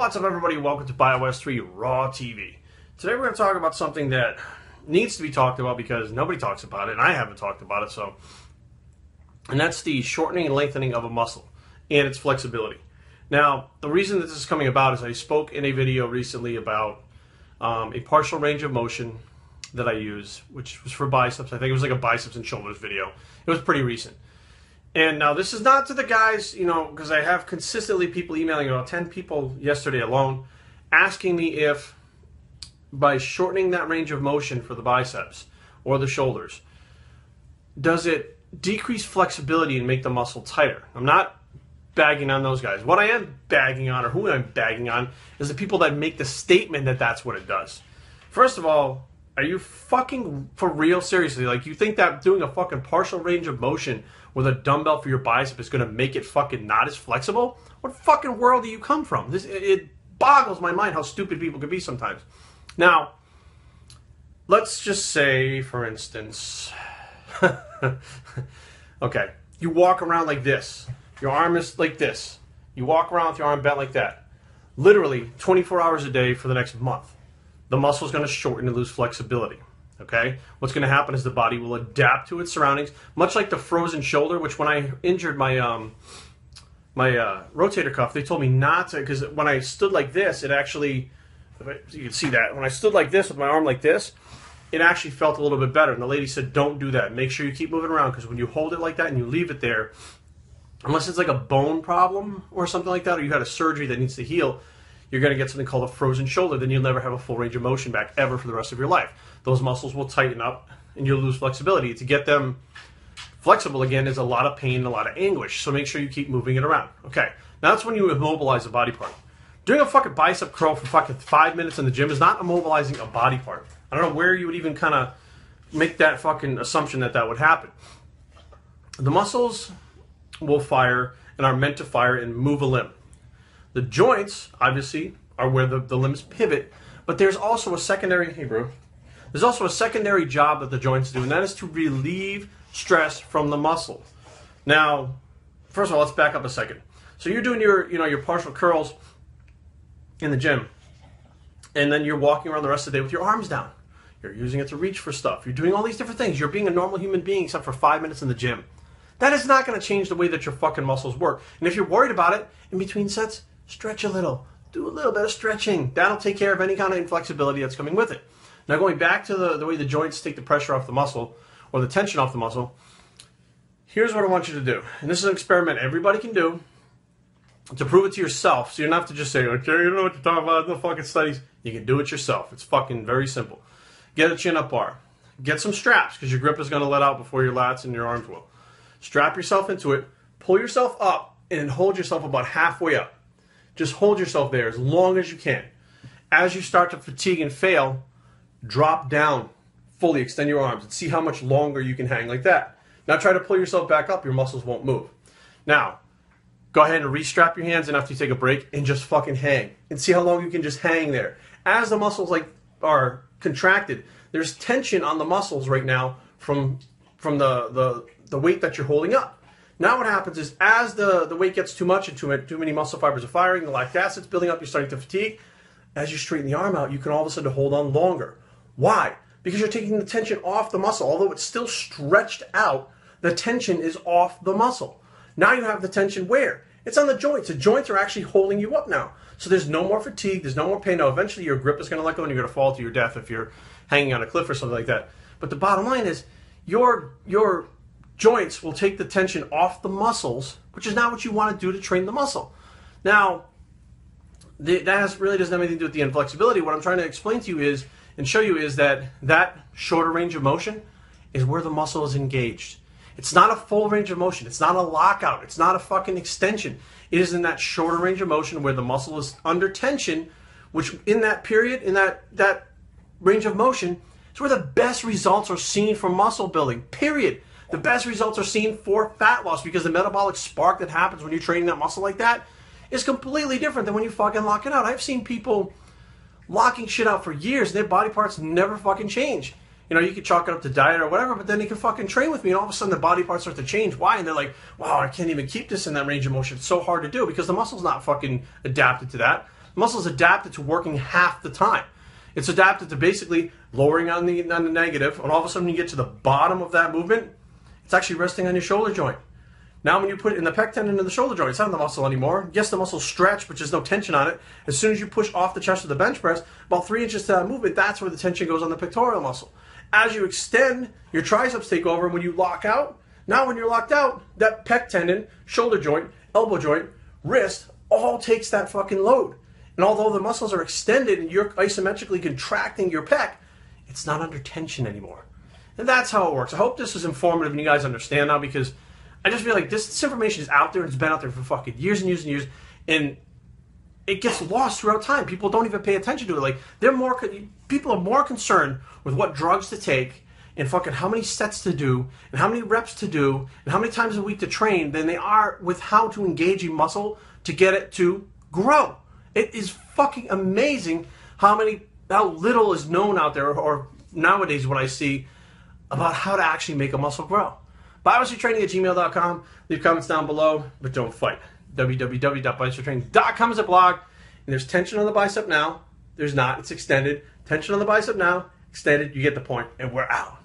What's up, everybody? Welcome to BioS3 Raw TV. Today we're going to talk about something that needs to be talked about because nobody talks about it, and I haven't talked about it. And that's the shortening and lengthening of a muscle and its flexibility. Now, the reason that this is coming about is I spoke in a video recently about a partial range of motion that I use, which was for biceps. I think it was like a biceps and shoulders video. It was pretty recent. And now this is not to the guys, because I have consistently people emailing, about 10 people yesterday alone, asking me if by shortening that range of motion for the biceps or the shoulders, does it decrease flexibility and make the muscle tighter? I'm not bagging on those guys. What I am bagging on, or who I'm bagging on, is the people that make the statement that that's what it does. First of all, are you fucking for real? Seriously, like, you think that doing a fucking partial range of motion with a dumbbell for your bicep is going to make it fucking not as flexible? What fucking world do you come from? It boggles my mind how stupid people can be sometimes. Now, let's just say, for instance, okay, you walk around like this. Your arm is like this. You walk around with your arm bent like that. Literally 24 hours a day for the next month. The muscle is going to shorten and lose flexibility. Okay? What's going to happen is the body will adapt to its surroundings, much like the frozen shoulder, which when I injured my rotator cuff, they told me not to, because when I stood like this, it actually, you can see that, when I stood like this with my arm like this, it actually felt a little bit better. And the lady said, don't do that. Make sure you keep moving around, because when you hold it like that and you leave it there, unless it's like a bone problem or something like that, or you had a surgery that needs to heal, you're going to get something called a frozen shoulder. Then you'll never have a full range of motion back ever for the rest of your life. Those muscles will tighten up and you'll lose flexibility. To get them flexible again is a lot of pain, a lot of anguish. So make sure you keep moving it around. Okay, now that's when you immobilize a body part. Doing a fucking bicep curl for fucking 5 minutes in the gym is not immobilizing a body part. I don't know where you would even kind of make that fucking assumption that that would happen. The muscles will fire and are meant to fire and move a limb. The joints, obviously, are where the limbs pivot, but there's also a secondary, there's also a secondary job that the joints do, and that is to relieve stress from the muscle. Now, first of all, let's back up a second. So you're doing your partial curls in the gym, and then you're walking around the rest of the day with your arms down. You're using it to reach for stuff. You're doing all these different things. You're being a normal human being except for 5 minutes in the gym. That is not going to change the way that your fucking muscles work. And if you're worried about it, in between sets, stretch a little. Do a little bit of stretching. That'll take care of any kind of inflexibility that's coming with it. Now, going back to the way the joints take the pressure off the muscle, or the tension off the muscle, here's what I want you to do. And this is an experiment everybody can do to prove it to yourself. So you don't have to just say, okay, you know what you're talking about, no fucking studies. You can do it yourself. It's fucking very simple. Get a chin-up bar. Get some straps, because your grip is going to let out before your lats and your arms will. Strap yourself into it. Pull yourself up and hold yourself about halfway up. Just hold yourself there as long as you can. As you start to fatigue and fail, drop down, fully extend your arms, and see how much longer you can hang like that. Now try to pull yourself back up. Your muscles won't move. Now, go ahead and restrap your hands, and after you take a break, and just fucking hang. And see how long you can just hang there. As the muscles are contracted, there's tension on the muscles right now from the weight that you're holding up. Now what happens is, as the weight gets too much and too many muscle fibers are firing, the lactic acid's building up, you're starting to fatigue. As you straighten the arm out, you can all of a sudden hold on longer. Why? Because you're taking the tension off the muscle. Although it's still stretched out, the tension is off the muscle. Now you have the tension where? It's on the joints. The joints are actually holding you up now. So there's no more fatigue, there's no more pain. Now eventually your grip is going to let go and you're going to fall to your death if you're hanging on a cliff or something like that. But the bottom line is, your joints will take the tension off the muscles, which is not what you want to do to train the muscle. Now, that really doesn't have anything to do with the inflexibility. What I'm trying to explain to you is, and show you, is that shorter range of motion is where the muscle is engaged. It's not a full range of motion. It's not a lockout. It's not a fucking extension. It is in that shorter range of motion where the muscle is under tension, which in that period, in that range of motion, is where the best results are seen for muscle building, period. The best results are seen for fat loss, because the metabolic spark that happens when you're training that muscle like that is completely different than when you fucking lock it out. I've seen people locking shit out for years and their body parts never fucking change. You could chalk it up to diet or whatever, but then they can fucking train with me and all of a sudden the body parts start to change. Why? And they're like, wow, I can't even keep this in that range of motion. It's so hard to do because the muscle's not fucking adapted to that. The muscle is adapted to working half the time. It's adapted to basically lowering on the negative, and all of a sudden you get to the bottom of that movement, it's actually resting on your shoulder joint. Now when you put it in the pec tendon in the shoulder joint, it's not in the muscle anymore. Yes, the muscle's stretched, but there's no tension on it. As soon as you push off the chest of the bench press, about 3 inches to that movement, that's where the tension goes on the pectoral muscle. As you extend, your triceps take over, and when you lock out, now when you're locked out, that pec tendon, shoulder joint, elbow joint, wrist, all takes that fucking load. And although the muscles are extended and you're isometrically contracting your pec, it's not under tension anymore. And that's how it works. I hope this is informative and you guys understand now, because I just feel like this information is out there and it's been out there for fucking years and years and years, and it gets lost throughout time. People don't even pay attention to it. Like, people are more concerned with what drugs to take and fucking how many sets to do and how many reps to do and how many times a week to train than they are with how to engage a muscle to get it to grow. It is fucking amazing how little is known out there, or nowadays what I see, about how to actually make a muscle grow. Bios3training@gmail.com. Leave comments down below, but don't fight. www.bios3training.com is a blog, and there's tension on the bicep now. There's not. It's extended. Tension on the bicep now. Extended. You get the point, and we're out.